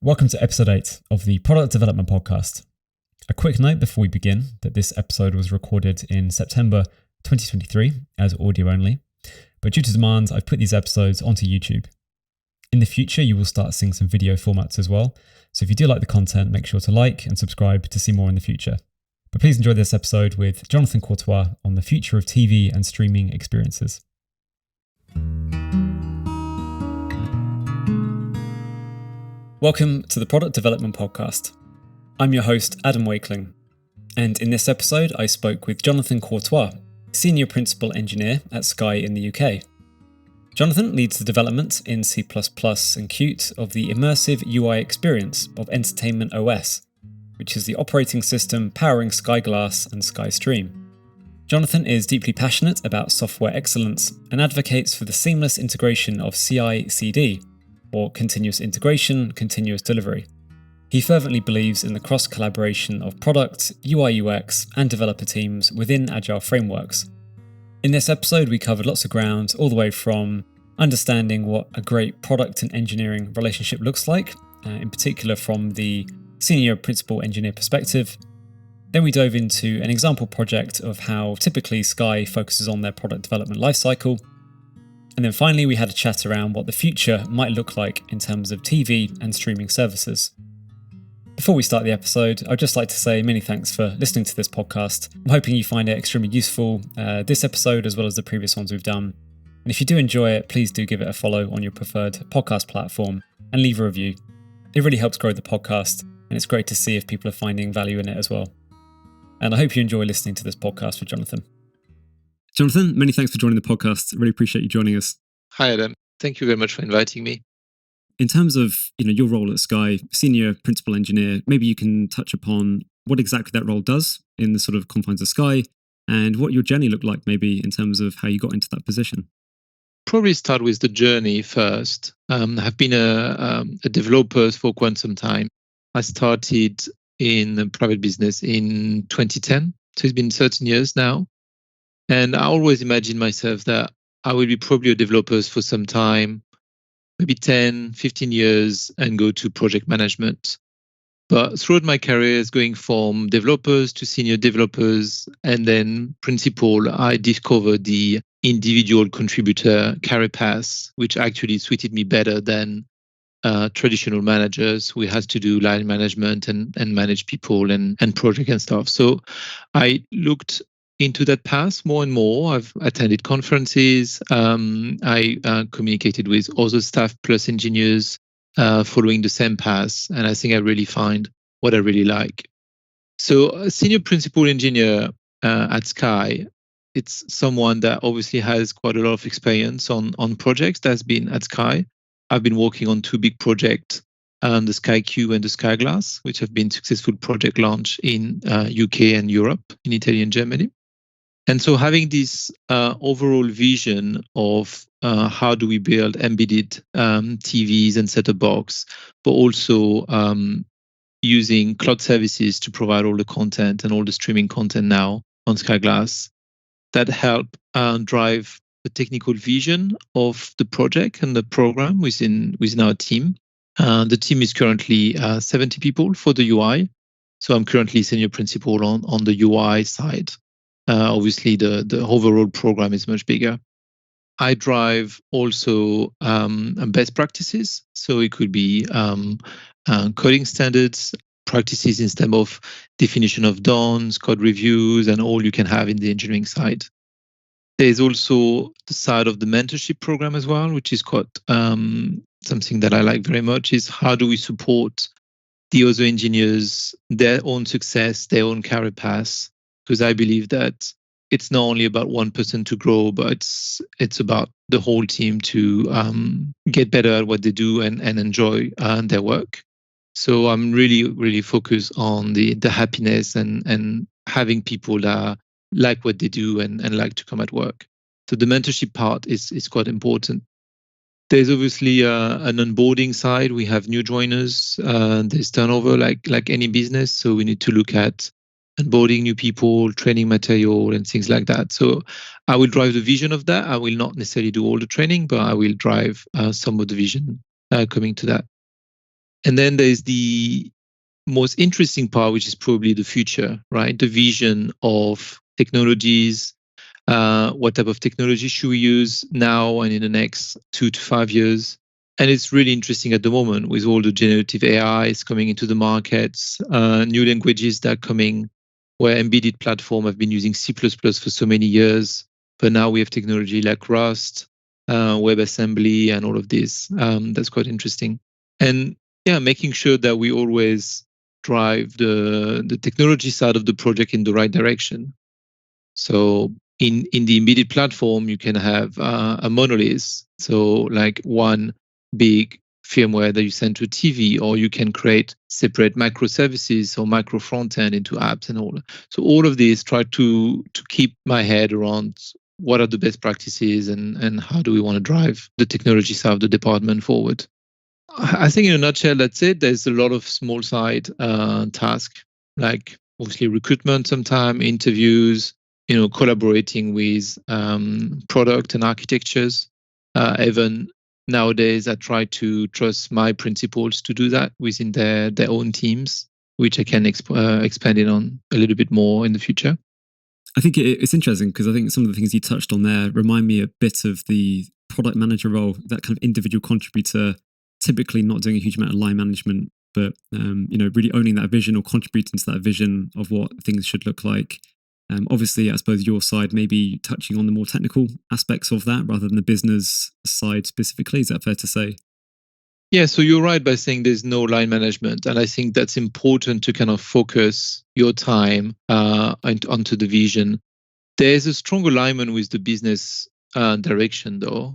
Welcome to episode 8 of the Product Development Podcast. A quick note before we begin that this episode was recorded in September 2023 as audio only, but due to demand, I've put these episodes onto YouTube. In the future, you will start seeing some video formats as well, so if you do like the content, make sure to like and subscribe to see more in the future. But please enjoy this episode with Jonathan Courtois on the future of TV and streaming experiences. Welcome to the Product Development Podcast. I'm your host, Adam Wakeling, and in this episode I spoke with Jonathan Courtois, Senior Principal Engineer at Sky in the UK. Jonathan leads the development in C++ and Qt of the immersive UI experience of Entertainment OS, which is the operating system powering Sky Glass and Sky Stream. Jonathan is deeply passionate about software excellence and advocates for the seamless integration of CI/CD, or continuous integration, continuous delivery. He fervently believes in the cross-collaboration of product, UI/UX, and developer teams within agile frameworks. In this episode, we covered lots of ground, all the way from understanding what a great product and engineering relationship looks like, in particular from the senior principal engineer perspective. Then we dove into an example project of how typically Sky focuses on their product development lifecycle. And then finally, we had a chat around what the future might look like in terms of TV and streaming services. Before we start the episode, I'd just like to say many thanks for listening to this podcast. I'm hoping you find it extremely useful, this episode as well as the previous ones we've done. And if you do enjoy it, please do give it a follow on your preferred podcast platform and leave a review. It really helps grow the podcast, and it's great to see if people are finding value in it as well. And I hope you enjoy listening to this podcast with Jonathan. Jonathan, many thanks for joining the podcast. I really appreciate you joining us. Hi, Adam. Thank you very much for inviting me. In terms of your role at Sky, Senior Principal Engineer, maybe you can touch upon what exactly that role does in the sort of confines of Sky and what your journey looked like maybe in terms of how you got into that position. Probably start with the journey first. I've been a developer for quite some time. I started in the private business in 2010, so it's been 13 years now. And I always imagined myself that I will be probably a developer for some time, maybe 10, 15 years, and go to project management. But throughout my career, going from developers to senior developers and then principal, I discovered the individual contributor career path, which actually suited me better than traditional managers who has to do line management and manage people and project and stuff. So I looked into that path more and more. I've attended conferences. I communicated with other staff plus engineers following the same path. And I think I really find what I really like. So a senior principal engineer at Sky, it's someone that obviously has quite a lot of experience on projects that's been at Sky. I've been working on 2 big projects, the Sky Q and the Sky Glass, which have been successful project launch in UK and Europe, in Italy and Germany. And so having this overall vision of how do we build embedded TVs and set-top box, but also using cloud services to provide all the content and all the streaming content now on Sky Glass, that help drive the technical vision of the project and the program within our team. The team is currently 70 people for the UI. So I'm currently senior principal on the UI side. Obviously, the overall program is much bigger. I drive also best practices. So it could be coding standards, practices in terms of definition of dons, code reviews, and all you can have in the engineering side. There's also the side of the mentorship program as well, which is quite something that I like very much, is how do we support the other engineers, their own success, their own career path. Because I believe that it's not only about one person to grow, but it's about the whole team to get better at what they do and enjoy their work. So I'm really, really focused on the happiness and having people that like what they do and like to come at work. So the mentorship part is quite important. There's obviously an onboarding side. We have new joiners. There's turnover like any business. So we need to look at onboarding new people, training material, and things like that. So I will drive the vision of that. I will not necessarily do all the training, but I will drive some of the vision coming to that. And then there's the most interesting part, which is probably the future, right? The vision of technologies. What type of technology should we use now and in the next 2 to 5 years? And it's really interesting at the moment with all the generative AIs coming into the markets, new languages that are coming, where embedded platform have been using C++ for so many years, but now we have technology like Rust, WebAssembly, and all of this. That's quite interesting. And yeah, making sure that we always drive the technology side of the project in the right direction. So in the embedded platform, you can have a monolith. So like one big firmware that you send to a TV, or you can create separate microservices or micro front end into apps and all. So all of these try to keep my head around what are the best practices and how do we want to drive the technology side of the department forward. I think in a nutshell, that's it. There's a lot of small side tasks, like mostly recruitment, sometime interviews, collaborating with product and architectures. Even nowadays, I try to trust my principals to do that within their own teams, which I can expand it on a little bit more in the future. I think it's interesting because I think some of the things you touched on there remind me a bit of the product manager role, that kind of individual contributor, typically not doing a huge amount of line management, but really owning that vision or contributing to that vision of what things should look like. Obviously, I suppose your side maybe touching on the more technical aspects of that rather than the business side specifically. Is that fair to say? Yeah, so you're right by saying there's no line management. And I think that's important to kind of focus your time onto the vision. There's a strong alignment with the business direction, though.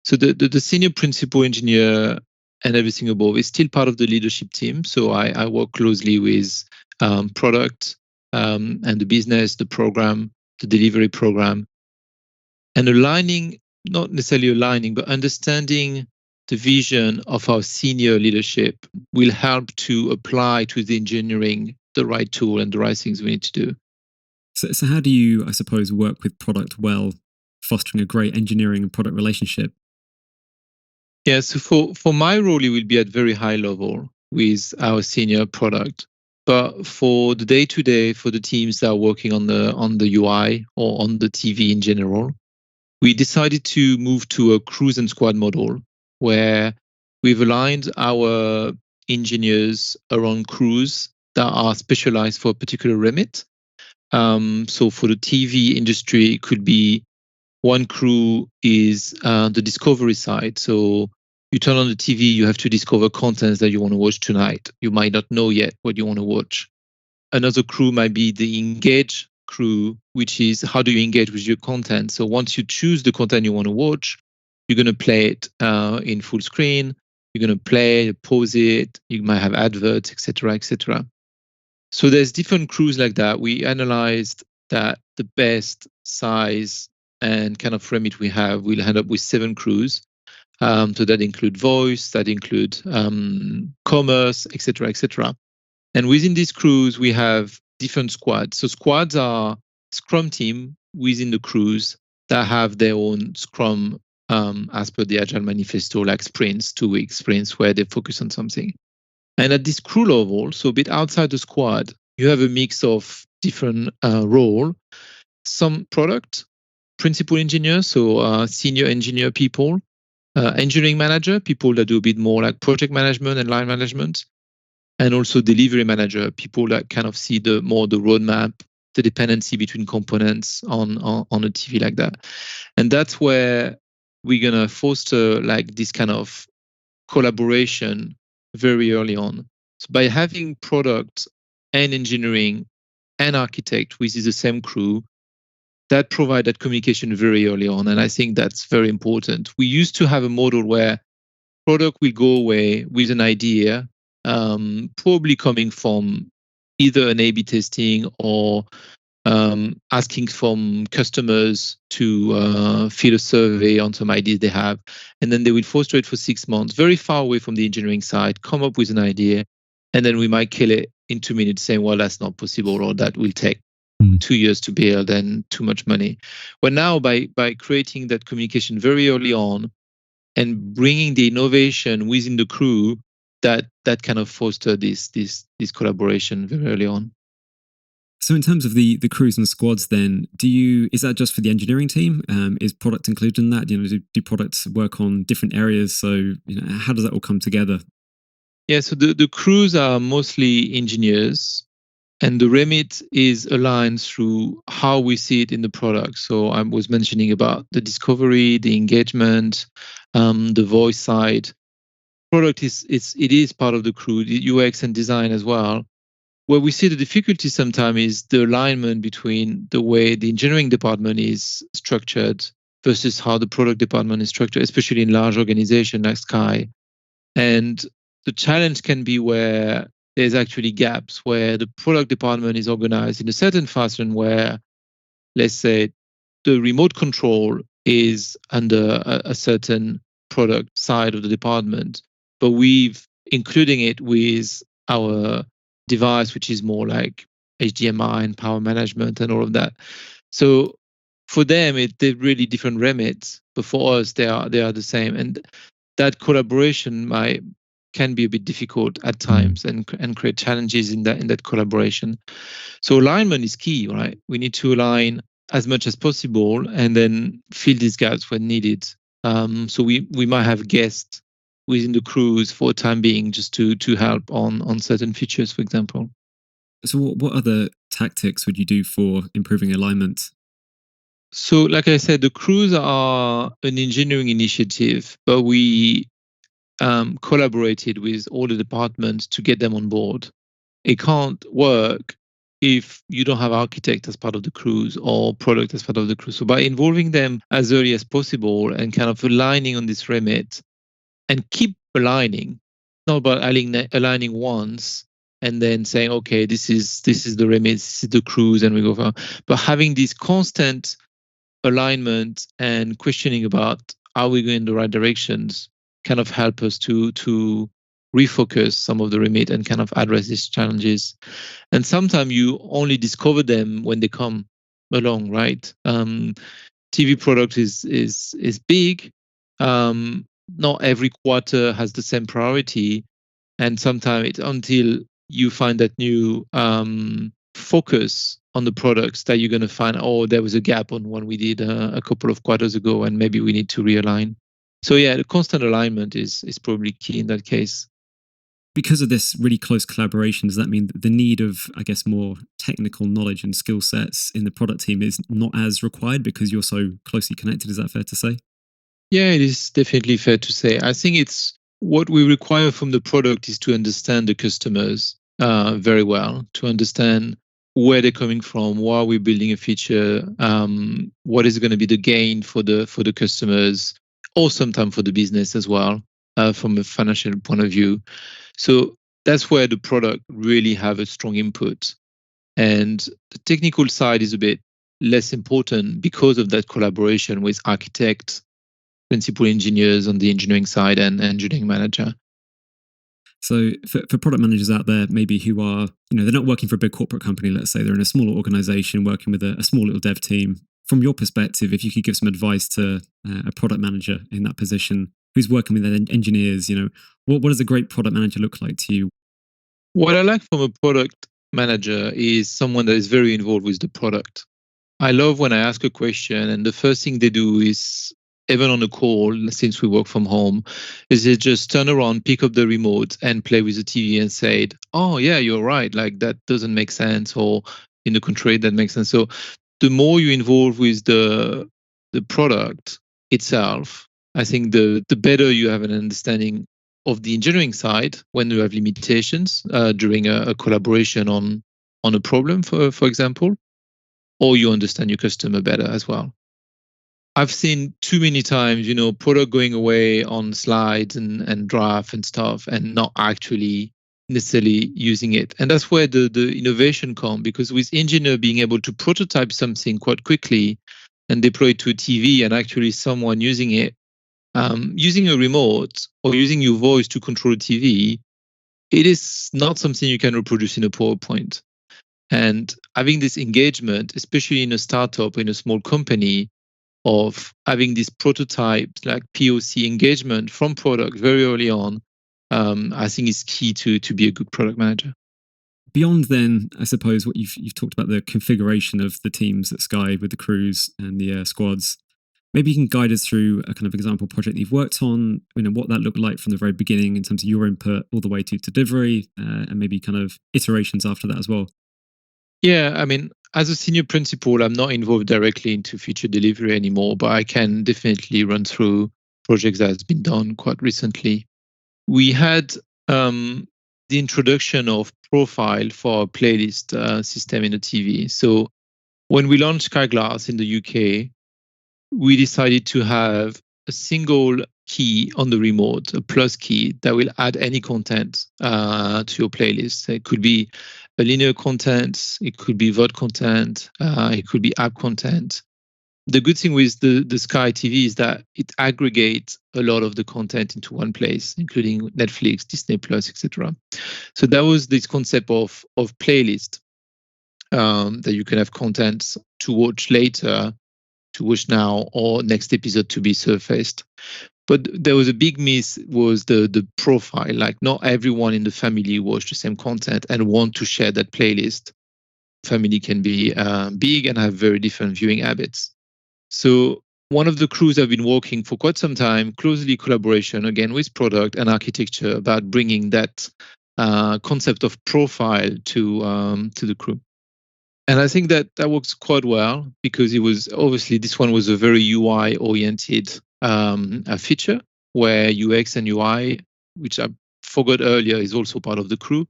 So the senior principal engineer and everything above is still part of the leadership team. So I work closely with product and the business, the program, the delivery program, and aligning, not necessarily aligning, but understanding the vision of our senior leadership will help to apply to the engineering the right tool and the right things we need to do. So how do you, I suppose, work with product well, fostering a great engineering and product relationship? Yeah, so for my role, it will be at very high level with our senior product. But for the day-to-day, for the teams that are working on the UI or on the TV in general, we decided to move to a cruise and squad model where we've aligned our engineers around crews that are specialized for a particular remit. So for the TV industry, it could be one crew is the discovery side. So you turn on the TV, you have to discover contents that you want to watch tonight. You might not know yet what you want to watch. Another crew might be the engage crew, which is how do you engage with your content. So once you choose the content you want to watch, you're going to play it in full screen. You're going to play, pause it. You might have adverts, etc., etc. So there's different crews like that. We analyzed that the best size and kind of remit we have, we'll end up with 7 crews. So that include voice, that include commerce, etc., etc. And within these crews, we have different squads. So squads are Scrum team within the crews that have their own Scrum as per the Agile Manifesto, like sprints, 2-week sprints, where they focus on something. And at this crew level, so a bit outside the squad, you have a mix of different role. Some product, principal engineers, so senior engineer people, engineering manager, people that do a bit more like project management and line management, and also delivery manager, people that kind of see the roadmap, the dependency between components on a TV like that. And that's where we're gonna foster like this kind of collaboration very early on. So by having product and engineering and architect within the same crew, that provide that communication very early on. And I think that's very important. We used to have a model where product will go away with an idea, probably coming from either an A/B testing or asking from customers to fill a survey on some ideas they have, and then they will foster it for 6 months, very far away from the engineering side, come up with an idea, and then we might kill it in 2 minutes, saying, "Well, that's not possible," or "That will take 2 years to build and too much money." But now, by creating that communication very early on and bringing the innovation within the crew, that kind of foster this collaboration very early on. So in terms of the crews and squads, then is that just for the engineering team? Is product included in that? Do products work on different areas? So how does that all come together? Yeah, so the crews are mostly engineers, and the remit is aligned through how we see it in the product. So I was mentioning about the discovery, the engagement, the voice side. Product it is part of the crew, the UX and design as well. Where we see the difficulty sometimes is the alignment between the way the engineering department is structured versus how the product department is structured, especially in large organizations like Sky. And the challenge can be where there's actually gaps where the product department is organized in a certain fashion where, let's say, the remote control is under a certain product side of the department, but we've including it with our device, which is more like HDMI and power management and all of that. So for them, they're really different remits, but for us, they are the same. And that collaboration can be a bit difficult at times and create challenges in that collaboration. So alignment is key, right? We need to align as much as possible and then fill these gaps when needed. So we might have guests within the crews for the time being just to help on certain features, for example. So what other tactics would you do for improving alignment? So like I said, the crews are an engineering initiative, but we collaborated with all the departments to get them on board. It can't work if you don't have architect as part of the crews or product as part of the crew. So by involving them as early as possible and kind of aligning on this remit and keep aligning, not about aligning once and then saying, okay, this is the remit, this is the crews, and we go for, but having this constant alignment and questioning about are we going in the right directions kind of help us to refocus some of the remit and kind of address these challenges. And sometimes you only discover them when they come along, right? TV product is big. Not every quarter has the same priority, and sometimes it's until you find that new focus on the products that you're going to find, oh, there was a gap on one we did a couple of quarters ago, and maybe we need to realign. So yeah, the constant alignment is probably key in that case. Because of this really close collaboration, does that mean that the need of, I guess, more technical knowledge and skill sets in the product team is not as required because you're so closely connected? Is that fair to say? Yeah, it is definitely fair to say. I think it's what we require from the product is to understand the customers very well, to understand where they're coming from, why are we building a feature, what is going to be the gain for the customers, or sometimes for the business as well, from a financial point of view. So that's where the product really have a strong input. And the technical side is a bit less important because of that collaboration with architects, principal engineers on the engineering side, and engineering manager. So for product managers out there, maybe who are, they're not working for a big corporate company, let's say they're in a smaller organization working with a small little dev team. From your perspective, if you could give some advice to a product manager in that position who's working with engineers, what does a great product manager look like to you? What I like from a product manager is someone that is very involved with the product. I love when I ask a question and the first thing they do is, even on a call, since we work from home, is they just turn around, pick up the remote and play with the TV and say, oh yeah, you're right. Like that doesn't make sense, or in the contrary, that makes sense. So the more you involve with the product itself, I think the better you have an understanding of the engineering side when you have limitations during a collaboration on a problem, for example, or you understand your customer better as well. I've seen too many times, product going away on slides and draft and stuff and not actually necessarily using it. And that's where the innovation comes, because with engineer being able to prototype something quite quickly and deploy it to a TV and actually someone using it, using a remote or using your voice to control a TV, it is not something you can reproduce in a PowerPoint. And having this engagement, especially in a startup, in a small company, of having this prototype, like POC engagement from product very early on, I think is key to be a good product manager. Beyond then, I suppose what you've talked about the configuration of the teams at Sky with the crews and the squads. Maybe you can guide us through a kind of example project you've worked on, what that looked like from the very beginning in terms of your input all the way to delivery, and maybe kind of iterations after that as well. Yeah, I mean, as a senior principal, I'm not involved directly into feature delivery anymore, but I can definitely run through projects that has been done quite recently. We had the introduction of profile for a playlist system in the TV. So when we launched Sky Glass in the UK, we decided to have a single key on the remote, a plus key that will add any content to your playlist. It could be a linear content, it could be VOD content, it could be app content. The good thing with the Sky TV is that it aggregates a lot of the content into one place, including Netflix, Disney Plus, etc. So that was this concept of playlist, that you can have content to watch later, to watch now, or next episode to be surfaced. But there was a big miss was the profile. Like not everyone in the family watch the same content and want to share that playlist. Family can be big and have very different viewing habits. So one of the crews have been working for quite some time, closely collaboration again with product and architecture about bringing that concept of profile to the crew. And I think that works quite well because it was obviously this one was a very UI oriented a feature where UX and UI, which I forgot earlier, is also part of the crew,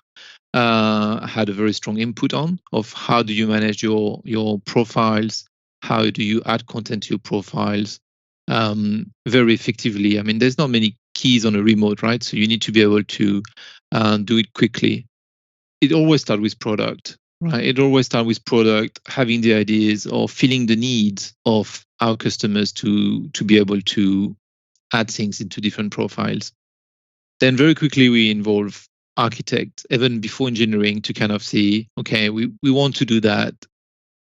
had a very strong input on of how do you manage your profiles, how do you add content to your profiles very effectively. I mean, there's not many keys on a remote, right? So you need to be able to do it quickly. It always starts with product, right? It always starts with product, having the ideas or feeling the needs of our customers to be able to add things into different profiles. Then very quickly we involve architect, even before engineering, to kind of see, okay, we want to do that.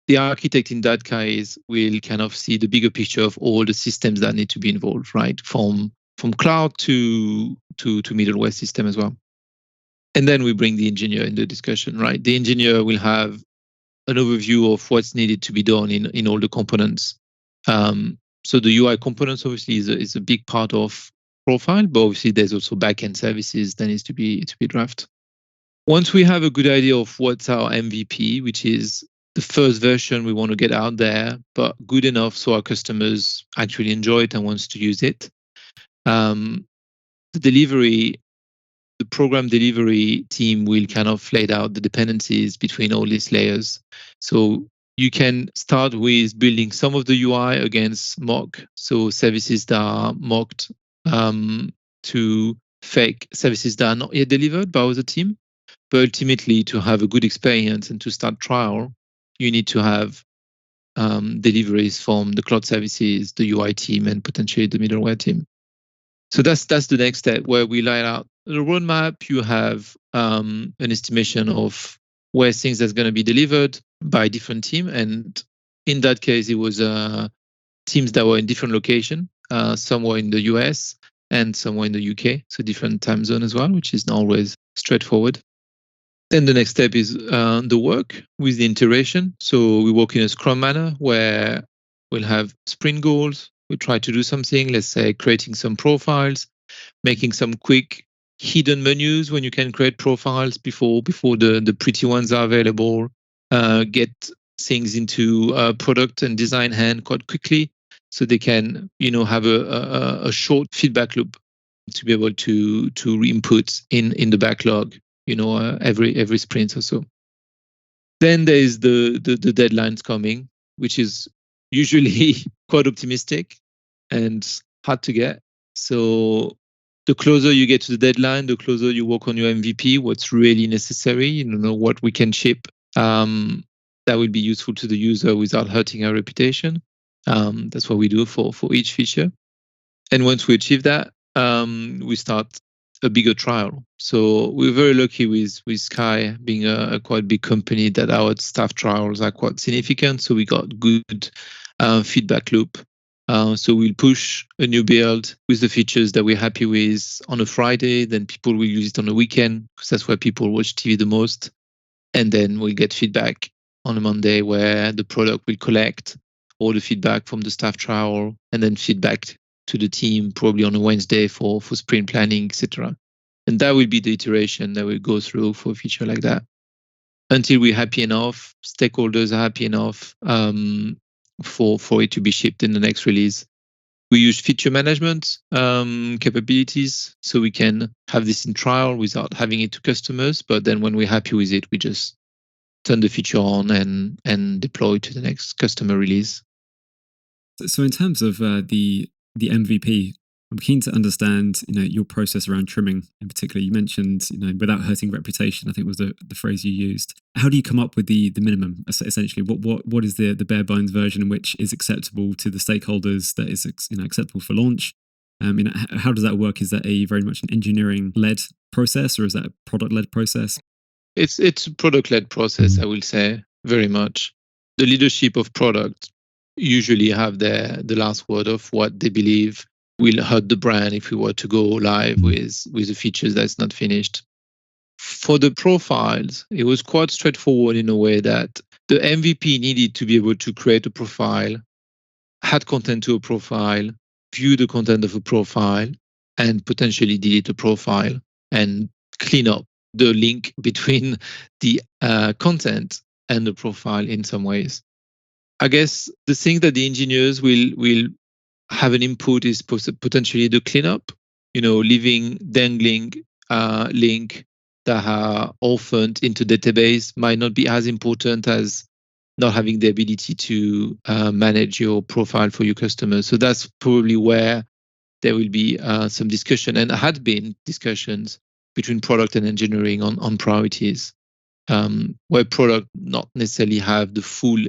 The architect in that case will kind of see the bigger picture of all the systems that need to be involved, right? From cloud to middleware system as well. And then we bring the engineer in the discussion, right? The engineer will have an overview of what's needed to be done in all the components. So the UI components obviously is a big part of profile, but obviously there's also backend services that needs to be drafted. Once we have a good idea of what's our MVP, which is the first version we want to get out there, but good enough so our customers actually enjoy it and wants to use it. The program delivery team will kind of lay out the dependencies between all these layers. So you can start with building some of the UI against mock, so services that are mocked to fake services that are not yet delivered by the team. But ultimately, to have a good experience and to start trial, you need to have deliveries from the cloud services, the UI team, and potentially the middleware team. So that's the next step where we lay out the roadmap. You have an estimation of where things are going to be delivered by different team, and in that case, it was teams that were in different location. Some were in the US and some were in the UK, so different time zone as well, which is not always straightforward. Then the next step is the work with the iteration. So we work in a Scrum manner where we'll have sprint goals. We try to do something, let's say creating some profiles, making some quick hidden menus when you can create profiles before the pretty ones are available, get things into product and design hand quite quickly so they can, have a short feedback loop to be able to re-input in the backlog, every sprint or so. Then there is the deadlines coming, which is usually quite optimistic and hard to get. So the closer you get to the deadline, the closer you work on your MVP, what's really necessary, what we can ship that will be useful to the user without hurting our reputation. That's what we do for each feature. And once we achieve that, we start a bigger trial. So we're very lucky with Sky being a quite big company that our staff trials are quite significant. So we got good feedback loop. So we'll push a new build with the features that we're happy with on a Friday. Then people will use it on a weekend because that's where people watch TV the most. And then we'll get feedback on a Monday where the product will collect all the feedback from the staff trial and then feedback to the team probably on a Wednesday for sprint planning, etc. And that will be the iteration that we go through for a feature like that until we're happy enough, stakeholders are happy enough for it to be shipped in the next release. We use feature management capabilities so we can have this in trial without having it to customers. But then when we're happy with it, we just turn the feature on and deploy to the next customer release. So in terms of the MVP, I'm keen to understand, your process around trimming in particular. You mentioned, without hurting reputation, I think was the phrase you used. How do you come up with the minimum, essentially? What is the bare bones version in which is acceptable to the stakeholders, that is acceptable for launch? How does that work? Is that a very much an engineering-led process, or is that a product-led process? It's a product-led process, I will say, very much. The leadership of product usually have the last word of what they believe will hurt the brand if we were to go live with the features that's not finished. For the profiles, it was quite straightforward in a way that the MVP needed to be able to create a profile, add content to a profile, view the content of a profile, and potentially delete a profile and clean up the link between the content and the profile in some ways. I guess the thing that the engineers will have an input is potentially the cleanup, leaving dangling link that are orphaned into database might not be as important as not having the ability to manage your profile for your customers. So that's probably where there will be some discussion, and had been discussions between product and engineering on priorities, where product not necessarily have the full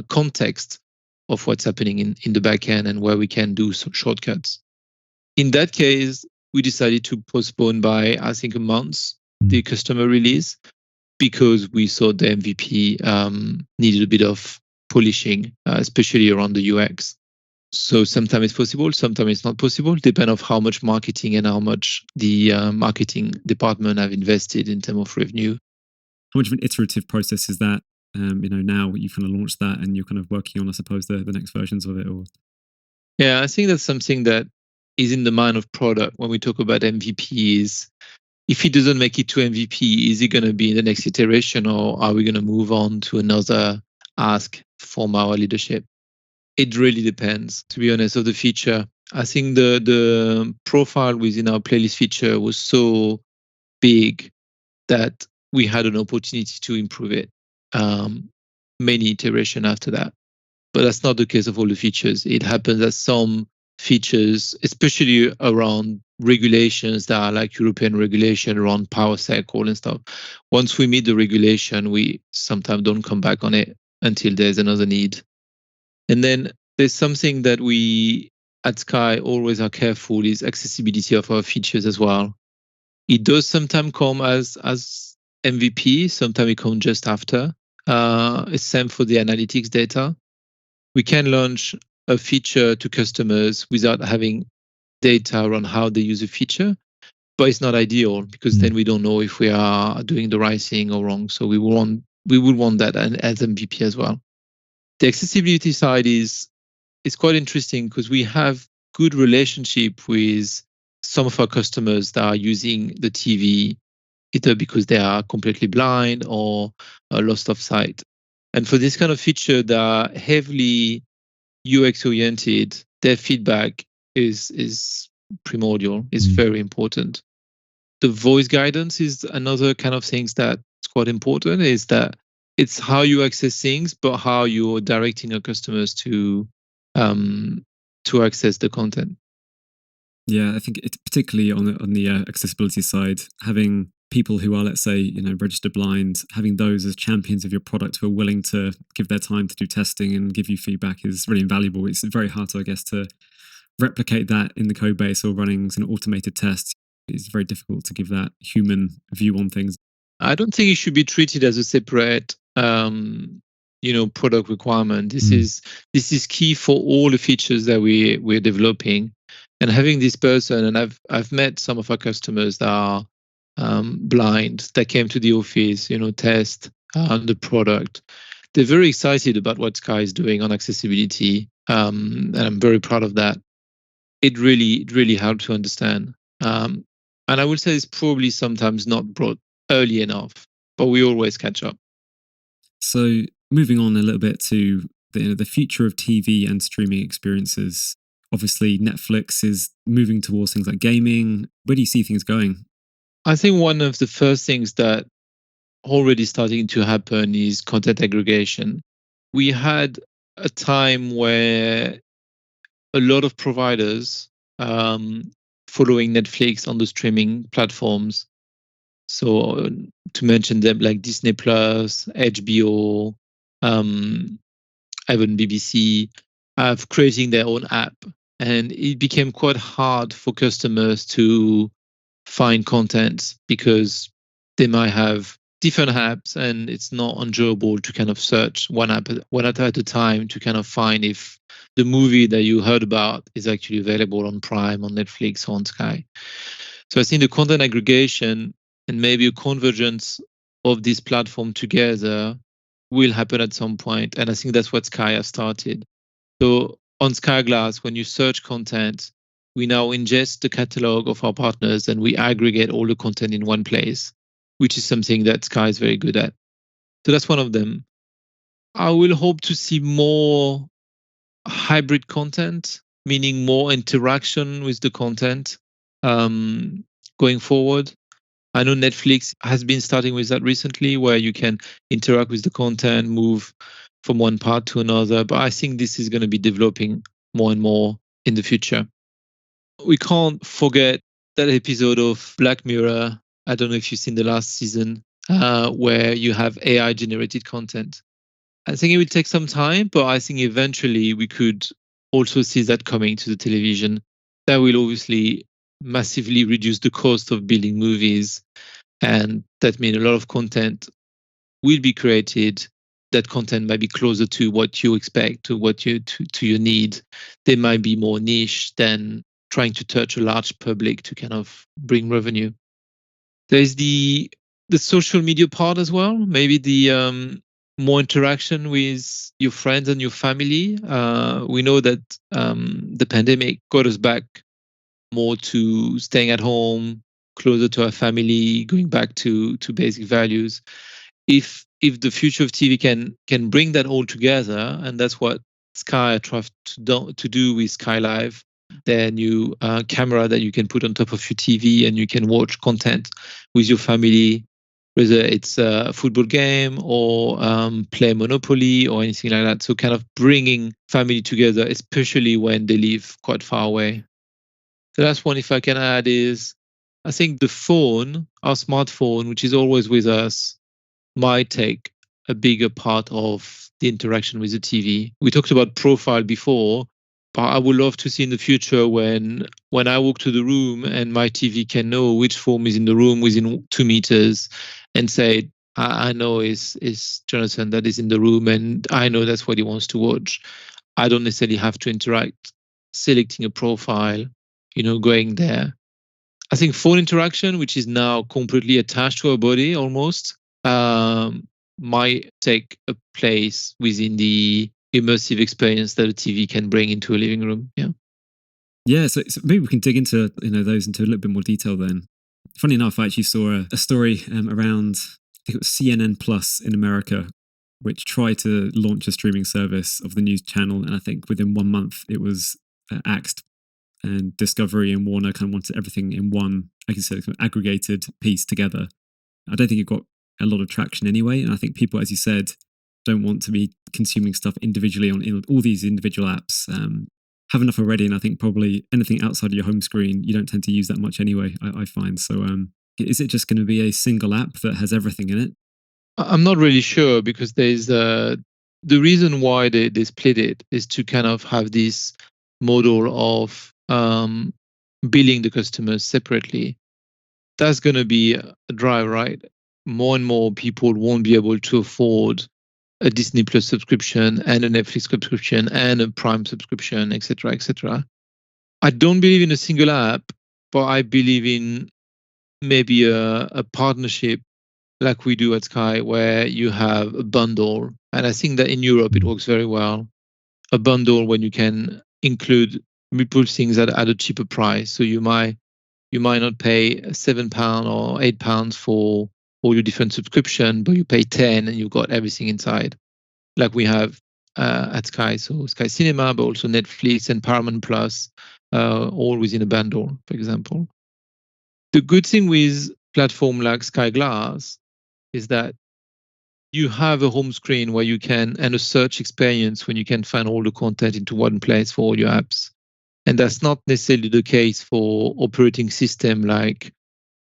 context of what's happening in the backend and where we can do some shortcuts. In that case, we decided to postpone by, I think, a month the customer release because we saw the MVP needed a bit of polishing, especially around the UX. So sometimes it's possible, sometimes it's not possible, depending on how much marketing and how much the marketing department have invested in terms of revenue. How much of an iterative process is that? Now you've kind of launched that and you're kind of working on, I suppose, the next versions of it, or? Yeah, I think that's something that is in the mind of product when we talk about MVP is, if he doesn't make it to MVP, is he going to be in the next iteration, or are we going to move on to another ask from our leadership? It really depends, to be honest, of the feature. I think the profile within our playlist feature was so big that we had an opportunity to improve it. Many iteration after that. But that's not the case of all the features. It happens that some features, especially around regulations that are like European regulation around power cycle and stuff, once we meet the regulation, we sometimes don't come back on it until there's another need. And then there's something that we at Sky always are careful is accessibility of our features as well. It does sometimes come as MVP, sometimes it comes just after. It's same for the analytics data. We can launch a feature to customers without having data around how they use a feature, but it's not ideal because then we don't know if we are doing the right thing or wrong. So we would want that as MVP as well. The accessibility side is quite interesting because we have good relationship with some of our customers that are using the TV either because they are completely blind or lost of sight. And for this kind of feature that are heavily UX oriented, their feedback is primordial, is very important. The voice guidance is another kind of things that's quite important, is that it's how you access things, but how you're directing your customers to access the content. Yeah, I think it's particularly on the accessibility side, having people who are, let's say, registered blind, having those as champions of your product who are willing to give their time to do testing and give you feedback is really invaluable. It's very hard to, I guess, to replicate that in the code base or running some automated tests. It's very difficult to give that human view on things. I don't think it should be treated as a separate product requirement. This is key for all the features that we're developing. And having this person, and I've met some of our customers that are blind, that came to the office, test the product. They're very excited about what Sky is doing on accessibility, and I'm very proud of that. It really helped to understand. And I would say it's probably sometimes not brought early enough, but we always catch up. So moving on a little bit to the future of TV and streaming experiences. Obviously, Netflix is moving towards things like gaming. Where do you see things going? I think one of the first things that already starting to happen is content aggregation. We had a time where a lot of providers following Netflix on the streaming platforms. So to mention them, like Disney Plus, HBO, even BBC, have creating their own app, and it became quite hard for customers to find content because they might have different apps, and it's not enjoyable to kind of search one app at a time to kind of find if the movie that you heard about is actually available on Prime, on Netflix, or on Sky. So I think the content aggregation and maybe a convergence of this platform together will happen at some point. And I think that's what Sky has started. So on Sky Glass, when you search content, we now ingest the catalog of our partners and we aggregate all the content in one place, which is something that Sky is very good at. So that's one of them. I will hope to see more hybrid content, meaning more interaction with the content going forward. I know Netflix has been starting with that recently, where you can interact with the content, move from one part to another. But I think this is going to be developing more and more in the future. We can't forget that episode of Black Mirror. I don't know if you've seen the last season, where you have AI generated content. I think it will take some time, but I think eventually we could also see that coming to the television. That will obviously massively reduce the cost of building movies. And that means a lot of content will be created. That content might be closer to what you expect, to what to your need. They might be more niche than trying to touch a large public to kind of bring revenue. There's the social media part as well. Maybe the more interaction with your friends and your family. We know that the pandemic got us back more to staying at home, closer to our family, going back to basic values. If the future of TV can bring that all together, and that's what Sky tried to do with Sky Live, their new camera that you can put on top of your TV and you can watch content with your family, whether it's a football game or play Monopoly or anything like that. So kind of bringing family together, especially when they live quite far away. The last one, if I can add, is I think the phone, our smartphone, which is always with us, might take a bigger part of the interaction with the TV. We talked about profile before, but I would love to see in the future when I walk to the room and my TV can know which phone is in the room within 2 meters and say, I know is Jonathan that is in the room and I know that's what he wants to watch. I don't necessarily have to interact, selecting a profile, going there. I think phone interaction, which is now completely attached to our body almost, might take a place within the immersive experience that a TV can bring into a living room. Yeah. Yeah, so maybe we can dig into those into a little bit more detail then. Funny enough, I actually saw a story around, I think it was CNN Plus in America, which tried to launch a streaming service of the news channel, and I think within 1 month it was axed. And Discovery and Warner kind of wanted everything in one, like you said, kind of aggregated piece together. I don't think it got a lot of traction anyway, and I think people, as you said, don't want to be consuming stuff individually on all these individual apps. Have enough already, and I think probably anything outside of your home screen, you don't tend to use that much anyway, I find. So is it just going to be a single app that has everything in it? I'm not really sure, because there's the reason why they split it is to kind of have this model of billing the customers separately. That's going to be a drive, right? More and more people won't be able to afford a Disney Plus subscription and a Netflix subscription and a Prime subscription, etc., etc. I don't believe in a single app, but I believe in maybe a partnership like we do at Sky, where you have a bundle. And I think that in Europe, it works very well. A bundle when you can include multiple things at a cheaper price. So you might not pay £7 or £8 for all your different subscription, but you pay 10 and you've got everything inside, like we have at Sky. So Sky Cinema, but also Netflix and Paramount Plus, all within a bundle, for example. The good thing with platform like Sky Glass is that you have a home screen where you can, and a search experience when you can find all the content into one place for all your apps. And that's not necessarily the case for operating system like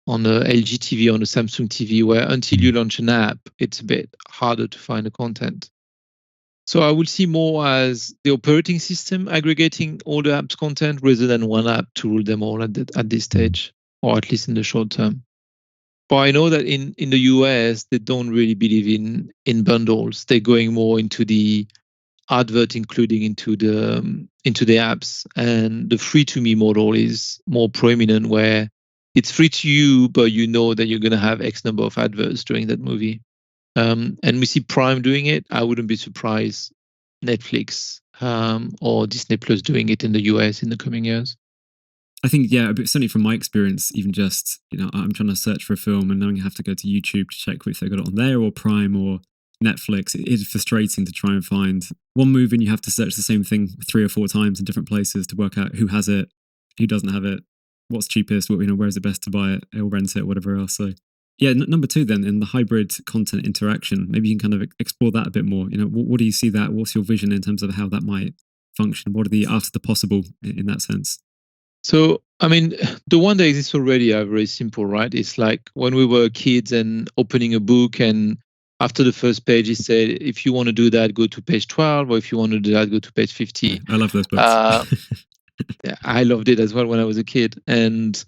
on the LG TV, on the Samsung TV, where until you launch an app, it's a bit harder to find the content. So I would see more as the operating system aggregating all the app's content rather than one app to rule them all at this stage, or at least in the short term. But I know that in the US, they don't really believe in bundles. They're going more into the advert including into the apps, and the free to me model is more prominent, where it's free to you, but you know that you're going to have X number of adverts during that movie. And we see Prime doing it. I wouldn't be surprised Netflix or Disney Plus doing it in the US in the coming years. I think, yeah, but certainly from my experience, even just, I'm trying to search for a film and knowing I have to go to YouTube to check if they got it on there or Prime or Netflix, it is frustrating to try and find one movie and you have to search the same thing 3 or 4 times in different places to work out who has it, who doesn't have it, what's cheapest, where is it best to buy it or rent it, whatever else. So yeah, number 2 then, in the hybrid content interaction, maybe you can kind of explore that a bit more. What do you see that? What's your vision in terms of how that might function? What are the art of the possible in that sense? So, I mean, the one that exists already are very simple, right? It's like when we were kids and opening a book, and after the first page, it said, if you want to do that, go to page 12, or if you want to do that, go to page 50. Yeah, I love those books. Yeah, I loved it as well when I was a kid. And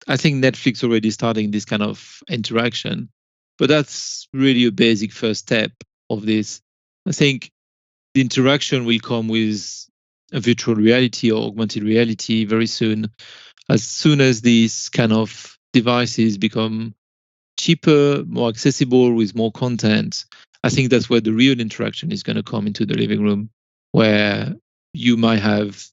I think Netflix already starting this kind of interaction, but that's really a basic first step of this. I think the interaction will come with a virtual reality or augmented reality very soon. As soon as these kind of devices become cheaper, more accessible with more content, I think that's where the real interaction is going to come into the living room, where you might have,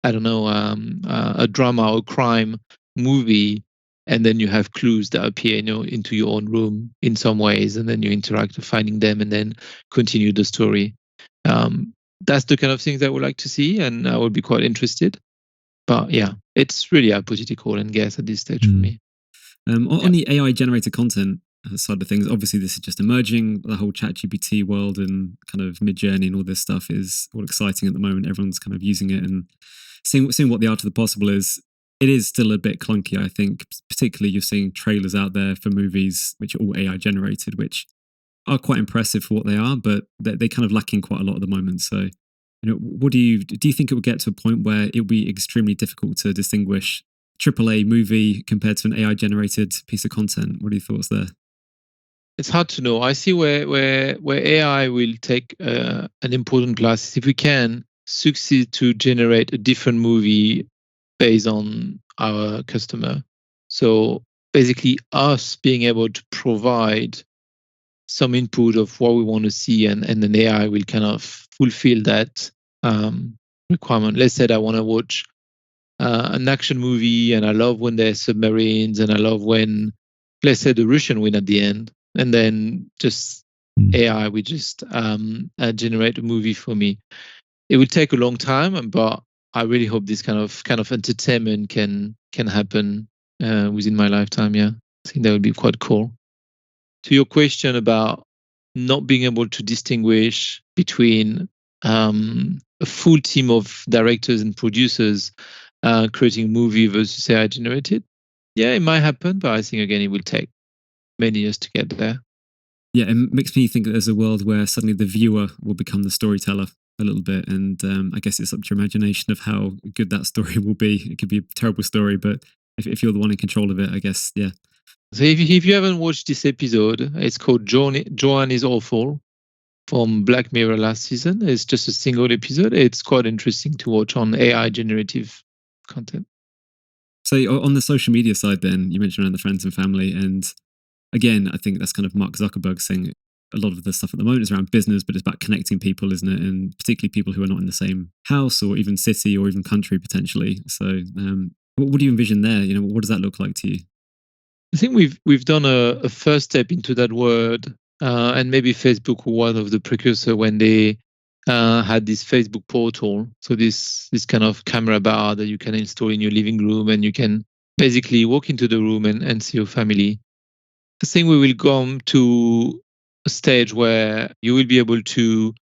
I don't know, a drama or crime movie, and then you have clues that appear into your own room in some ways, and then you interact with finding them and then continue the story. That's the kind of things I would like to see, and I would be quite interested. But yeah, it's really a political and guess at this stage for me. On the AI generated content side of things, obviously this is just emerging. The whole ChatGPT world and kind of Midjourney and all this stuff is all exciting at the moment. Everyone's kind of using it and seeing what the art of the possible is. It is still a bit clunky, I think. Particularly, you're seeing trailers out there for movies which are all AI generated, which are quite impressive for what they are, but they're kind of lacking quite a lot at the moment. So, what do you think it will get to a point where it will be extremely difficult to distinguish AAA movie compared to an AI generated piece of content? What are your thoughts there? It's hard to know. I see where AI will take an important place if we can succeed to generate a different movie based on our customer. So basically, us being able to provide some input of what we want to see, and then AI will kind of fulfill that requirement. Let's say I want to watch an action movie, and I love when there's submarines, and I love when, let's say, the Russian win at the end, and then just AI will just generate a movie for me. It will take a long time, but I really hope this kind of entertainment can happen within my lifetime. Yeah, I think that would be quite cool. To your question about not being able to distinguish between a full team of directors and producers creating a movie versus AI generated, yeah, it might happen, but I think again it will take many years to get there. Yeah, it makes me think that there's a world where suddenly the viewer will become the storyteller a little bit, and I guess it's up to your imagination of how good that story will be. It could be a terrible story, but if you're the one in control of it, I guess, yeah. So if you haven't watched this episode, it's called Joanne is Awful. from Black Mirror last season. It's just a single episode. It's quite interesting to watch on AI generative content. So on the social media side, then you mentioned around the friends and family, and again, I think that's kind of Mark Zuckerberg saying a lot of the stuff at the moment is around business, but it's about connecting people, isn't it? And particularly people who are not in the same house or even city or even country potentially. So, what do you envision there? What does that look like to you? I think we've done a first step into that word, and maybe Facebook were one of the precursor when they had this Facebook portal. So this kind of camera bar that you can install in your living room, and you can basically walk into the room and see your family. I think we will come to a stage where you will be able to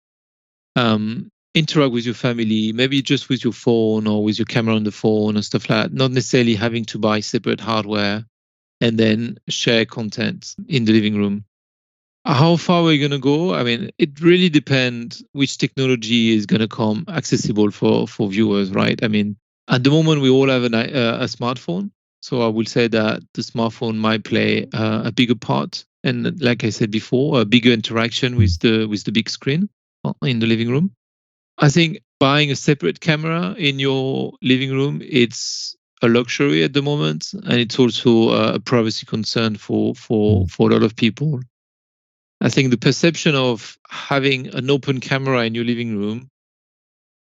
interact with your family, maybe just with your phone or with your camera on the phone and stuff like that, not necessarily having to buy separate hardware and then share content in the living room. How far we're going to go? I mean, it really depends which technology is going to come accessible for viewers, right? I mean, at the moment, we all have a smartphone. So I will say that the smartphone might play a bigger part. And like I said before, a bigger interaction with the big screen in the living room. I think buying a separate camera in your living room, it's a luxury at the moment, and it's also a privacy concern for a lot of people. I think the perception of having an open camera in your living room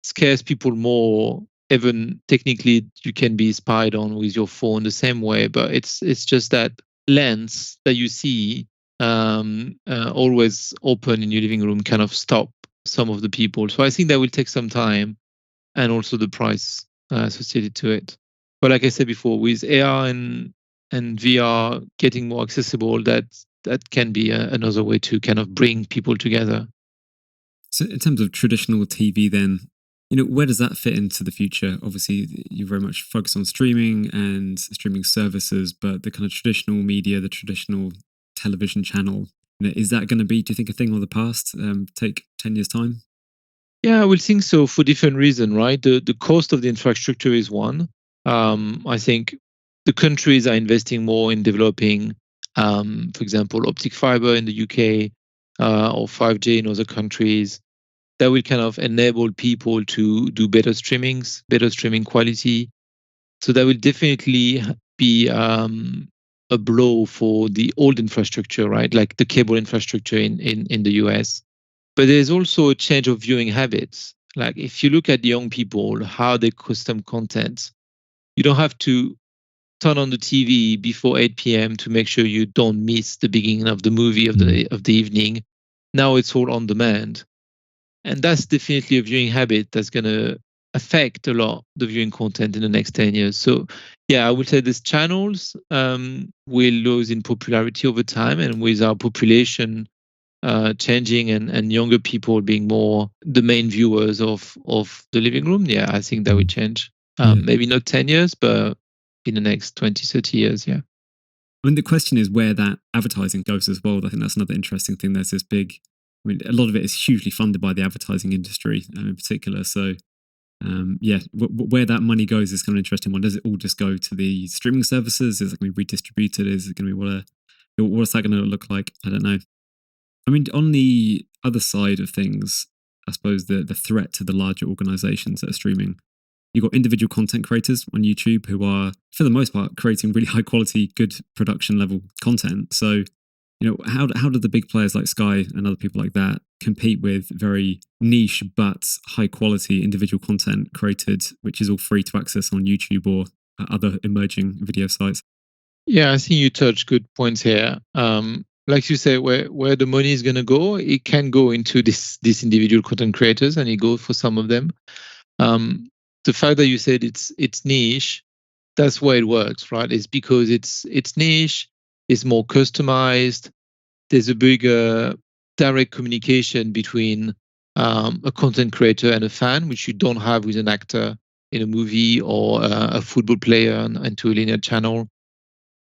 scares people more. Even technically, you can be spied on with your phone the same way, but it's just that lens that you see always open in your living room kind of stop some of the people. So I think that will take some time, and also the price associated to it. But like I said before, with AR and VR getting more accessible, that can be another way to kind of bring people together. So, in terms of traditional TV, then, where does that fit into the future? Obviously, you very much focus on streaming and streaming services, but the kind of traditional media, the traditional television channel, is that going to be, do you think, a thing of the past? Take 10 years' time? Yeah, I would think so for different reasons, right? The cost of the infrastructure is one. I think the countries are investing more in developing, for example, optic fiber in the UK or 5G in other countries. That will kind of enable people to do better streamings, better streaming quality. So that will definitely be a blow for the old infrastructure, right? Like the cable infrastructure in the US. But there's also a change of viewing habits. Like if you look at young people, how they consume content, you don't have to turn on the TV before 8 p.m. to make sure you don't miss the beginning of the movie of the evening. Now it's all on demand. And that's definitely a viewing habit that's going to affect a lot the viewing content in the next 10 years. So yeah, I would say these channels will lose in popularity over time, and with our population changing and younger people being more the main viewers of the living room, yeah, I think that will change. Maybe not 10 years, but in the next 20, 30 years, yeah. I mean, the question is where that advertising goes as well. I think that's another interesting thing. There's this big, a lot of it is hugely funded by the advertising industry in particular. So, where that money goes is kind of an interesting one. Does it all just go to the streaming services? Is it going to be redistributed? Is it going to be what's that going to look like? I don't know. I mean, on the other side of things, I suppose the threat to the larger organizations that are streaming, you've got individual content creators on YouTube who are, for the most part, creating really high quality, good production level content. So, how do the big players like Sky and other people like that compete with very niche but high quality individual content created, which is all free to access on YouTube or other emerging video sites? Yeah, I think you touched good points here. Like you say, where the money is going to go, it can go into this individual content creators, and it goes for some of them. The fact that you said it's niche, that's why it works, right? It's because it's niche, it's more customized. There's a bigger direct communication between a content creator and a fan, which you don't have with an actor in a movie or a football player into a linear channel.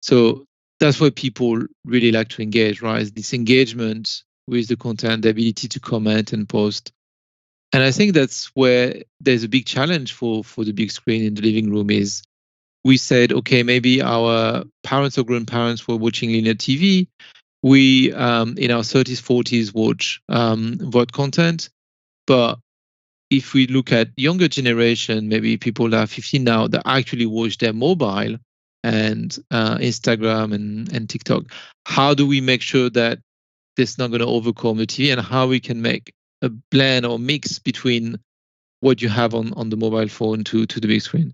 So that's why people really like to engage, right? This engagement with the content, the ability to comment and post. And I think that's where there's a big challenge for the big screen in the living room is we said, okay, maybe our parents or grandparents were watching linear TV. We in our 30s, 40s watch VOD content, but if we look at younger generation, maybe people that are 15 now that actually watch their mobile and Instagram and TikTok, how do we make sure that this not going to overcome the TV, and how we can make a blend or mix between what you have on the mobile phone to the big screen?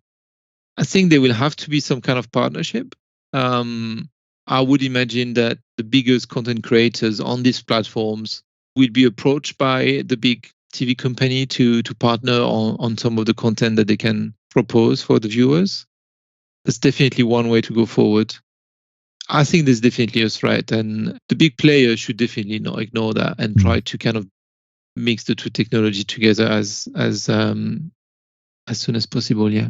I think there will have to be some kind of partnership. I would imagine that the biggest content creators on these platforms will be approached by the big TV company to partner on some of the content that they can propose for the viewers. That's definitely one way to go forward. I think there's definitely a threat, and the big players should definitely not ignore that and try to kind of mix the two technology together as soon as possible. Yeah.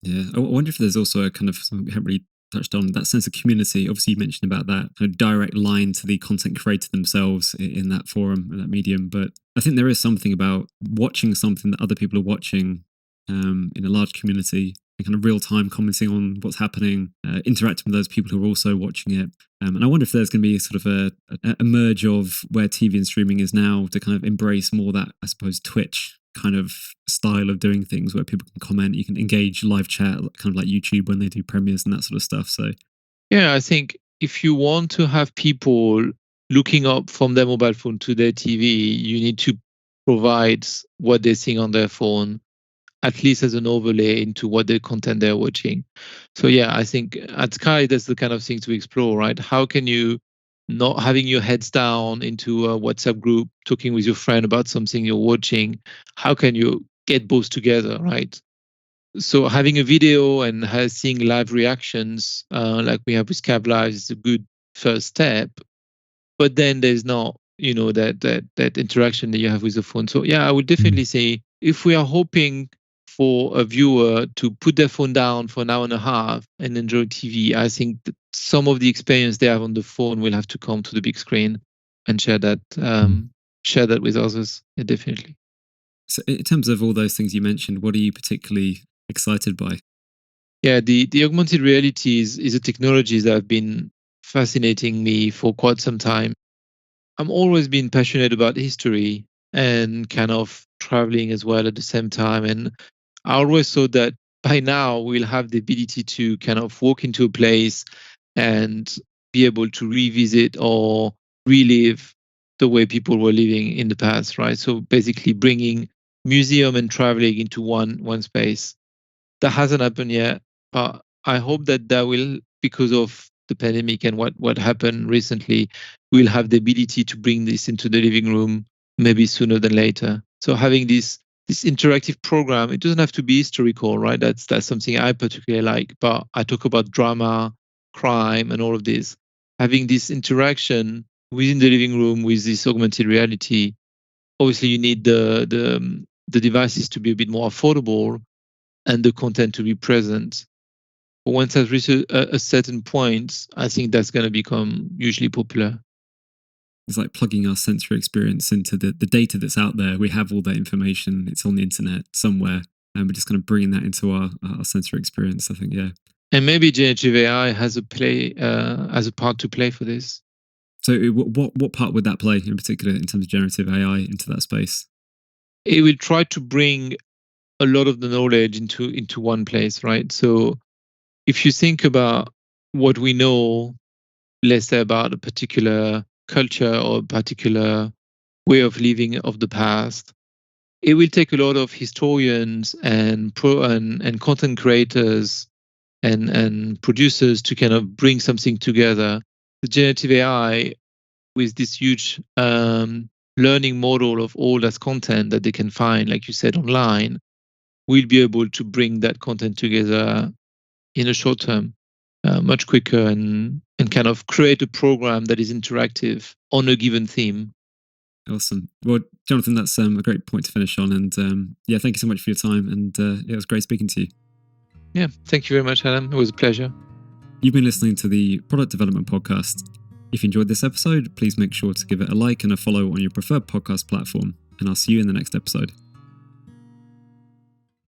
Yeah, I wonder if there's also a kind of something we haven't really touched on, that sense of community. Obviously, you mentioned about that kind of direct line to the content creator themselves in that forum, in that medium. But I think there is something about watching something that other people are watching in a large community and kind of real time commenting on what's happening, interacting with those people who are also watching it. And I wonder if there's going to be sort of a merge of where TV and streaming is now to kind of embrace more that, I suppose, Twitch kind of style of doing things where people can comment, you can engage live chat, kind of like YouTube when they do premieres and that sort of stuff. So yeah, I think if you want to have people looking up from their mobile phone to their TV, you need to provide what they're seeing on their phone, at least as an overlay into what the content they're watching. So yeah, I think at Sky, that's the kind of thing to explore, right? How can you, not having your heads down into a WhatsApp group, talking with your friend about something you're watching, how can you get both together, right? So having a video and seeing live reactions, like we have with Cav Live, is a good first step. But then there's not, that interaction that you have with the phone. So yeah, I would definitely say if we are hoping for a viewer to put their phone down for an hour and a half and enjoy TV, I think that some of the experience they have on the phone will have to come to the big screen and share that with others. Yeah, definitely. So in terms of all those things you mentioned, what are you particularly excited by? Yeah, the augmented reality is a technology that have been fascinating me for quite some time. I'm always been passionate about history and kind of traveling as well at the same time. And I always thought that by now we'll have the ability to kind of walk into a place and be able to revisit or relive the way people were living in the past, right? So basically bringing museum and traveling into one space. That hasn't happened yet, but I hope that will, because of the pandemic and what happened recently, we'll have the ability to bring this into the living room maybe sooner than later. So having this interactive program, it doesn't have to be historical, right? That's something I particularly like. But I talk about drama, crime, and all of this. Having this interaction within the living room with this augmented reality. Obviously, you need the devices to be a bit more affordable and the content to be present. But once I've reached a certain point, I think that's going to become usually popular. It's like plugging our sensory experience into the data that's out there. We have all that information. It's on the internet somewhere. And we're just kind of bringing that into our sensory experience, I think, yeah. And maybe generative AI has a part to play for this. So what part would that play in particular in terms of generative AI into that space? It will try to bring a lot of the knowledge into one place, right? So if you think about what we know, let's say about a particular culture or a particular way of living of the past, it will take a lot of historians and content creators and producers to kind of bring something together. The generative AI, with this huge learning model of all that content that they can find, like you said, online, will be able to bring that content together in a short term, much quicker, and kind of create a program that is interactive on a given theme. Awesome. Well, Jonathan, that's a great point to finish on. And yeah, thank you so much for your time. And it was great speaking to you. Yeah, thank you very much, Adam. It was a pleasure. You've been listening to the Product Development Podcast. If you enjoyed this episode, please make sure to give it a like and a follow on your preferred podcast platform. And I'll see you in the next episode.